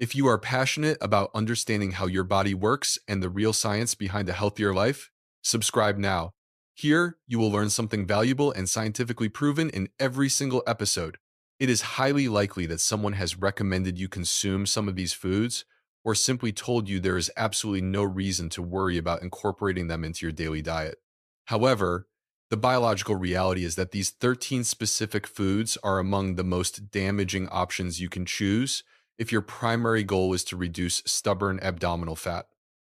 If you are passionate about understanding how your body works and the real science behind a healthier life, subscribe now. Here, you will learn something valuable and scientifically proven in every single episode. It is highly likely that someone has recommended you consume some of these foods or simply told you there is absolutely no reason to worry about incorporating them into your daily diet. However, the biological reality is that these 13 specific foods are among the most damaging options you can choose if your primary goal is to reduce stubborn abdominal fat.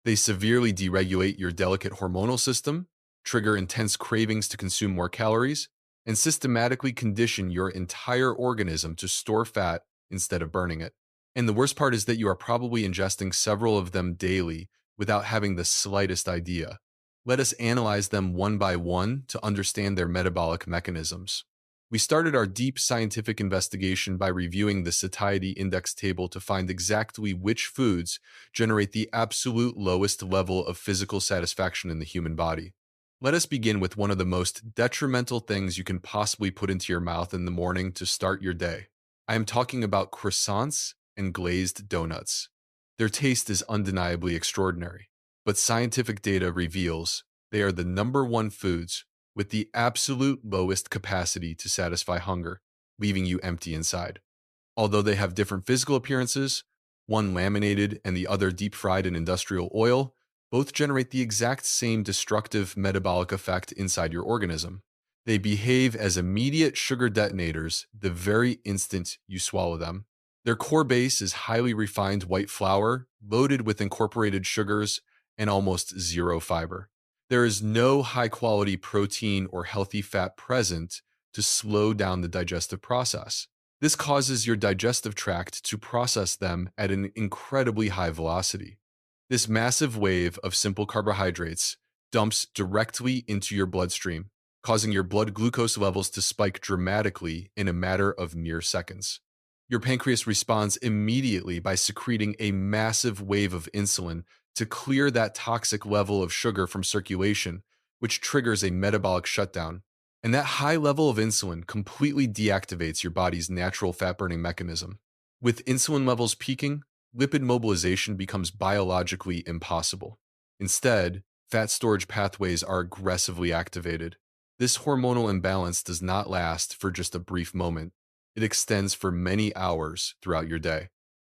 They severely deregulate your delicate hormonal system, trigger intense cravings to consume more calories, and systematically condition your entire organism to store fat instead of burning it. And the worst part is that you are probably ingesting several of them daily without having the slightest idea. Let us analyze them one by one to understand their metabolic mechanisms. We started our deep scientific investigation by reviewing the satiety index table to find exactly which foods generate the absolute lowest level of physical satisfaction in the human body. Let us begin with one of the most detrimental things you can possibly put into your mouth in the morning to start your day. I am talking about croissants and glazed donuts. Their taste is undeniably extraordinary, but scientific data reveals they are the number one foods with the absolute lowest capacity to satisfy hunger, leaving you empty inside. Although they have different physical appearances, one laminated and the other deep fried in industrial oil, both generate the exact same destructive metabolic effect inside your organism. They behave as immediate sugar detonators the very instant you swallow them. Their core base is highly refined white flour, loaded with incorporated sugars and almost zero fiber. There is no high quality protein or healthy fat present to slow down the digestive process. This causes your digestive tract to process them at an incredibly high velocity. This massive wave of simple carbohydrates dumps directly into your bloodstream, causing your blood glucose levels to spike dramatically in a matter of mere seconds. Your pancreas responds immediately by secreting a massive wave of insulin to clear that toxic level of sugar from circulation, which triggers a metabolic shutdown. And that high level of insulin completely deactivates your body's natural fat burning mechanism. With insulin levels peaking, lipid mobilization becomes biologically impossible. Instead, fat storage pathways are aggressively activated. This hormonal imbalance does not last for just a brief moment. It extends for many hours throughout your day.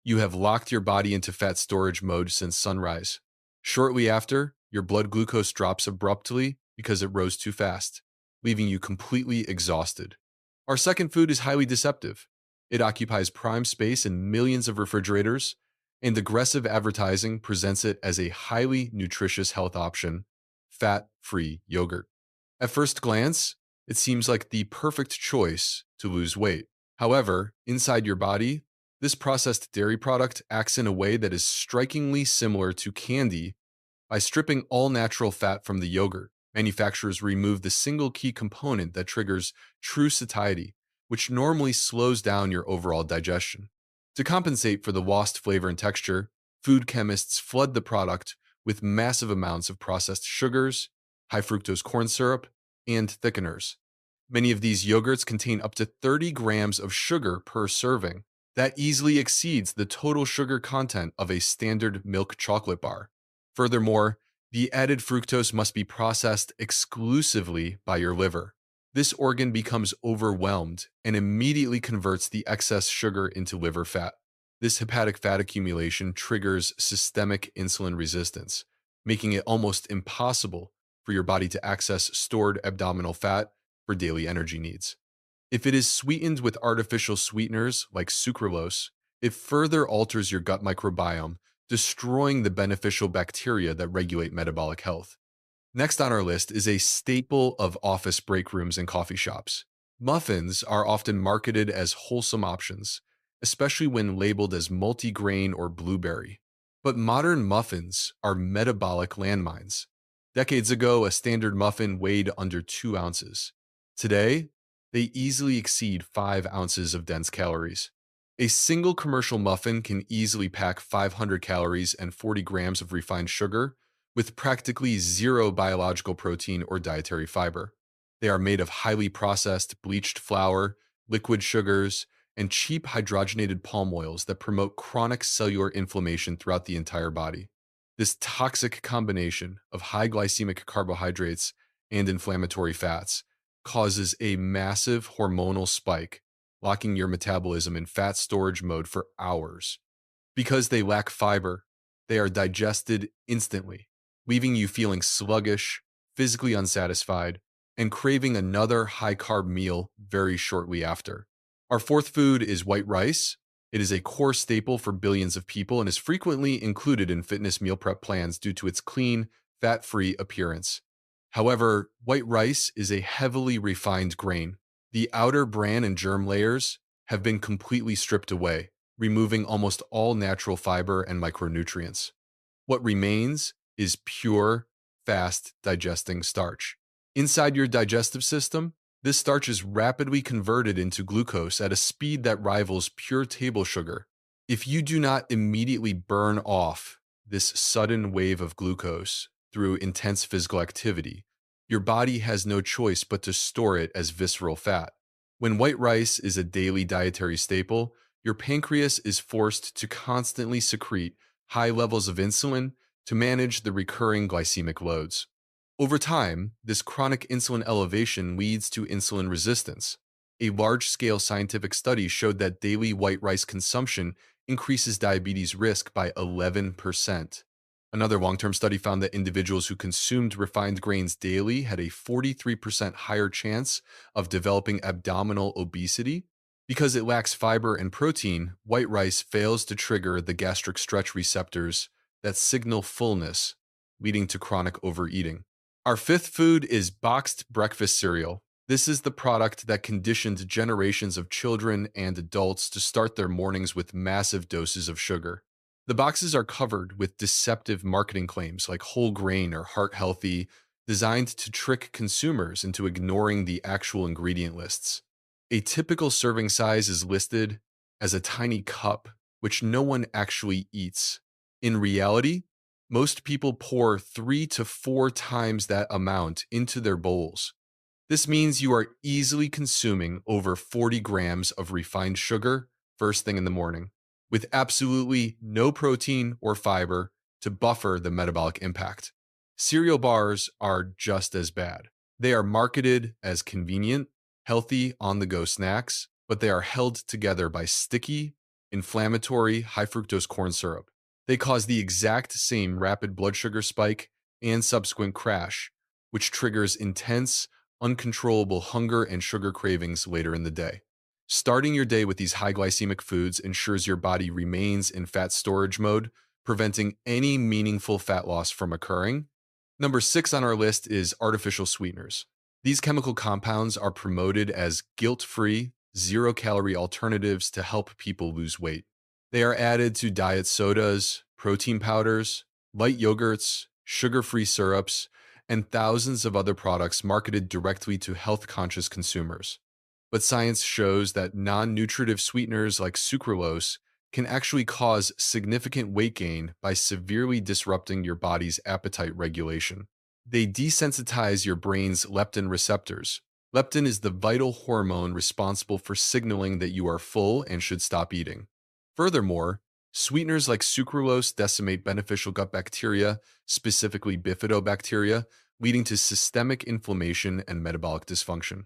You have locked your body into fat storage mode since sunrise. Shortly after, your blood glucose drops abruptly because it rose too fast, leaving you completely exhausted. Our second food is highly deceptive. It occupies prime space in millions of refrigerators, and aggressive advertising presents it as a highly nutritious health option: fat-free yogurt. At first glance, it seems like the perfect choice to lose weight. However, inside your body, this processed dairy product acts in a way that is strikingly similar to candy. By stripping all natural fat from the yogurt, manufacturers remove the single key component that triggers true satiety, which normally slows down your overall digestion. To compensate for the lost flavor and texture, food chemists flood the product with massive amounts of processed sugars, high fructose corn syrup, and thickeners. Many of these yogurts contain up to 30 grams of sugar per serving. That easily exceeds the total sugar content of a standard milk chocolate bar. Furthermore, the added fructose must be processed exclusively by your liver. This organ becomes overwhelmed and immediately converts the excess sugar into liver fat. This hepatic fat accumulation triggers systemic insulin resistance, making it almost impossible for your body to access stored abdominal fat for daily energy needs. If it is sweetened with artificial sweeteners like sucralose, it further alters your gut microbiome, destroying the beneficial bacteria that regulate metabolic health. Next on our list is a staple of office break rooms and coffee shops. Muffins are often marketed as wholesome options, especially when labeled as multigrain or blueberry. But modern muffins are metabolic landmines. Decades ago, a standard muffin weighed under 2 ounces. Today, they easily exceed 5 ounces of dense calories. A single commercial muffin can easily pack 500 calories and 40 grams of refined sugar, with practically zero biological protein or dietary fiber. They are made of highly processed bleached flour, liquid sugars, and cheap hydrogenated palm oils that promote chronic cellular inflammation throughout the entire body. This toxic combination of high glycemic carbohydrates and inflammatory fats causes a massive hormonal spike, locking your metabolism in fat storage mode for hours. Because they lack fiber, they are digested instantly, leaving you feeling sluggish, physically unsatisfied, and craving another high carb meal very shortly after. Our fourth food is white rice. It is a core staple for billions of people and is frequently included in fitness meal prep plans due to its clean, fat free appearance. However, white rice is a heavily refined grain. The outer bran and germ layers have been completely stripped away, removing almost all natural fiber and micronutrients. What remains is pure, fast digesting starch. Inside your digestive system, this starch is rapidly converted into glucose at a speed that rivals pure table sugar. If you do not immediately burn off this sudden wave of glucose through intense physical activity, your body has no choice but to store it as visceral fat. When white rice is a daily dietary staple, your pancreas is forced to constantly secrete high levels of insulin to manage the recurring glycemic loads. Over time, this chronic insulin elevation leads to insulin resistance. A large scale scientific study showed that daily white rice consumption increases diabetes risk by 11%. Another long term study found that individuals who consumed refined grains daily had a 43% higher chance of developing abdominal obesity. Because it lacks fiber and protein, white rice fails to trigger the gastric stretch receptors that signal fullness, leading to chronic overeating. Our fifth food is boxed breakfast cereal. This is the product that conditioned generations of children and adults to start their mornings with massive doses of sugar. The boxes are covered with deceptive marketing claims like whole grain or heart healthy, designed to trick consumers into ignoring the actual ingredient lists. A typical serving size is listed as a tiny cup, which no one actually eats. In reality, most people pour 3 to 4 times that amount into their bowls. This means you are easily consuming over 40 grams of refined sugar first thing in the morning, with absolutely no protein or fiber to buffer the metabolic impact. Cereal bars are just as bad. They are marketed as convenient, healthy on the go snacks, but they are held together by sticky, inflammatory, high fructose corn syrup. They cause the exact same rapid blood sugar spike and subsequent crash, which triggers intense, uncontrollable hunger and sugar cravings later in the day. Starting your day with these high glycemic foods ensures your body remains in fat storage mode, preventing any meaningful fat loss from occurring. Number 6 on our list is artificial sweeteners. These chemical compounds are promoted as guilt-free, zero-calorie alternatives to help people lose weight. They are added to diet sodas, protein powders, light yogurts, sugar-free syrups, and thousands of other products marketed directly to health-conscious consumers. But science shows that non-nutritive sweeteners like sucralose can actually cause significant weight gain by severely disrupting your body's appetite regulation. They desensitize your brain's leptin receptors. Leptin is the vital hormone responsible for signaling that you are full and should stop eating. Furthermore, sweeteners like sucralose decimate beneficial gut bacteria, specifically bifidobacteria, leading to systemic inflammation and metabolic dysfunction.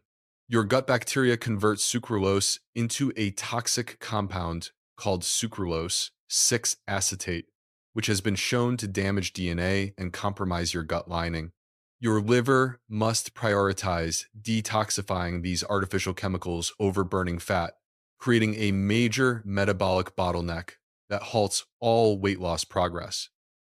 Your gut bacteria convert sucralose into a toxic compound called sucralose 6-acetate, which has been shown to damage DNA and compromise your gut lining. Your liver must prioritize detoxifying these artificial chemicals over burning fat, creating a major metabolic bottleneck that halts all weight loss progress.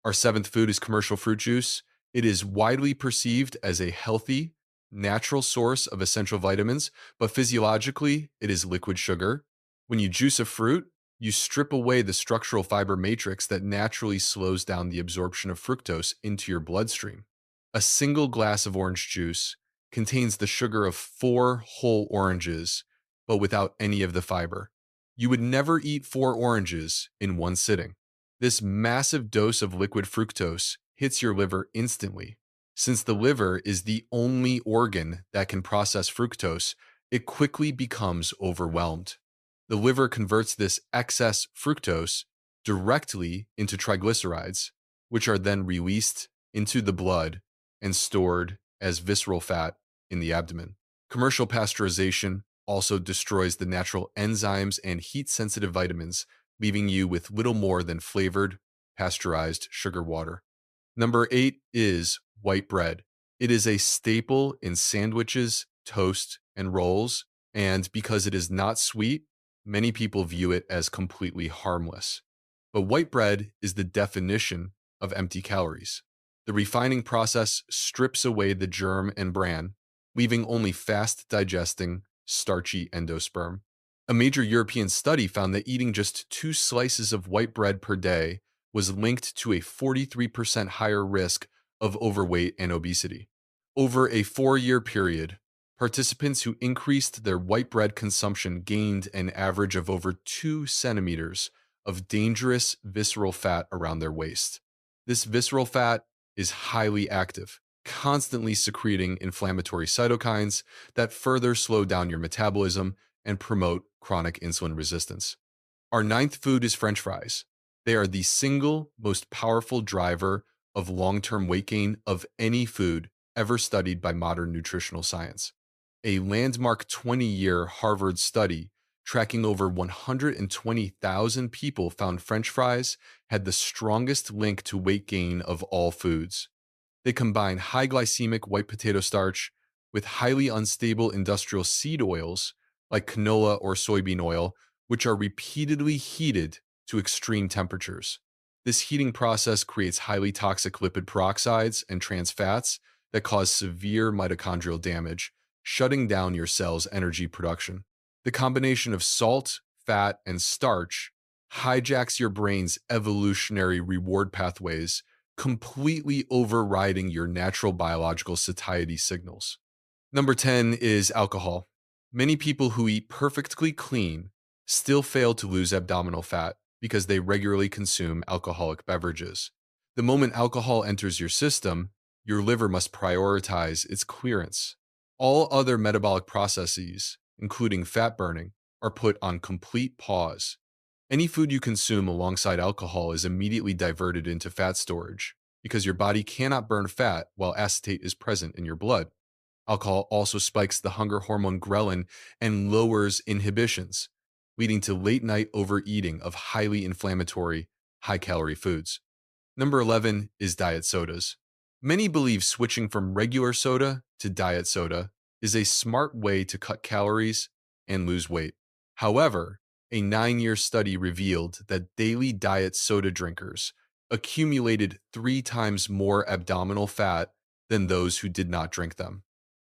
Our seventh food is commercial fruit juice. It is widely perceived as a healthy, natural source of essential vitamins, but physiologically, it is liquid sugar. When you juice a fruit, you strip away the structural fiber matrix that naturally slows down the absorption of fructose into your bloodstream. A single glass of orange juice contains the sugar of 4 whole oranges, but without any of the fiber. You would never eat 4 oranges in one sitting. This massive dose of liquid fructose hits your liver instantly. Since the liver is the only organ that can process fructose, it quickly becomes overwhelmed. The liver converts this excess fructose directly into triglycerides, which are then released into the blood and stored as visceral fat in the abdomen. Commercial pasteurization also destroys the natural enzymes and heat sensitive vitamins, leaving you with little more than flavored, pasteurized sugar water. Number 8 is white bread. It is a staple in sandwiches, toast, and rolls, and because it is not sweet, many people view it as completely harmless. But white bread is the definition of empty calories. The refining process strips away the germ and bran, leaving only fast digesting, starchy endosperm. A major European study found that eating just 2 slices of white bread per day was linked to a 43% higher risk of overweight and obesity. Over a 4 year period, participants who increased their white bread consumption gained an average of over 2 centimeters of dangerous visceral fat around their waist. This visceral fat is highly active, constantly secreting inflammatory cytokines that further slow down your metabolism and promote chronic insulin resistance. Our ninth food is French fries. They are the single most powerful driver of long term weight gain of any food ever studied by modern nutritional science. A landmark 20-year Harvard study tracking over 120,000 people found French fries had the strongest link to weight gain of all foods. They combine high glycemic white potato starch with highly unstable industrial seed oils like canola or soybean oil, which are repeatedly heated to extreme temperatures. This heating process creates highly toxic lipid peroxides and trans fats that cause severe mitochondrial damage, shutting down your cell's energy production. The combination of salt, fat, and starch hijacks your brain's evolutionary reward pathways, completely overriding your natural biological satiety signals. Number 10 is alcohol. Many people who eat perfectly clean still fail to lose abdominal fat because they regularly consume alcoholic beverages. The moment alcohol enters your system, your liver must prioritize its clearance. All other metabolic processes, including fat burning, are put on complete pause. Any food you consume alongside alcohol is immediately diverted into fat storage because your body cannot burn fat while acetate is present in your blood. Alcohol also spikes the hunger hormone ghrelin and lowers inhibitions, leading to late night overeating of highly inflammatory, high calorie foods. Number 11 is diet sodas. Many believe switching from regular soda to diet soda is a smart way to cut calories and lose weight. However, a 9 year study revealed that daily diet soda drinkers accumulated 3 times more abdominal fat than those who did not drink them.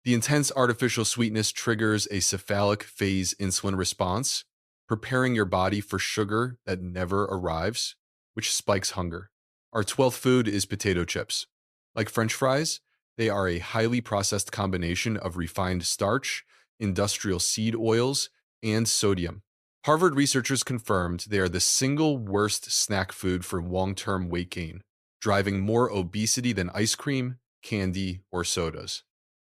The intense artificial sweetness triggers a cephalic phase insulin response, preparing your body for sugar that never arrives, which spikes hunger. Our 12th food is potato chips. Like French fries, they are a highly processed combination of refined starch, industrial seed oils, and sodium. Harvard researchers confirmed they are the single worst snack food for long term weight gain, driving more obesity than ice cream, candy, or sodas.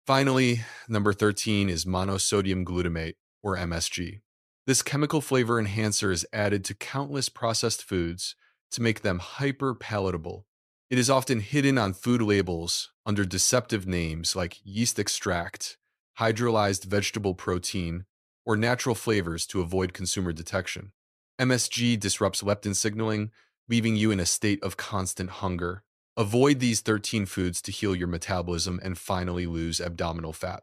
Finally, number 13 is monosodium glutamate, or MSG. This chemical flavor enhancer is added to countless processed foods to make them hyper palatable. It is often hidden on food labels under deceptive names like yeast extract, hydrolyzed vegetable protein, or natural flavors to avoid consumer detection. MSG disrupts leptin signaling, leaving you in a state of constant hunger. Avoid these 13 foods to heal your metabolism and finally lose abdominal fat.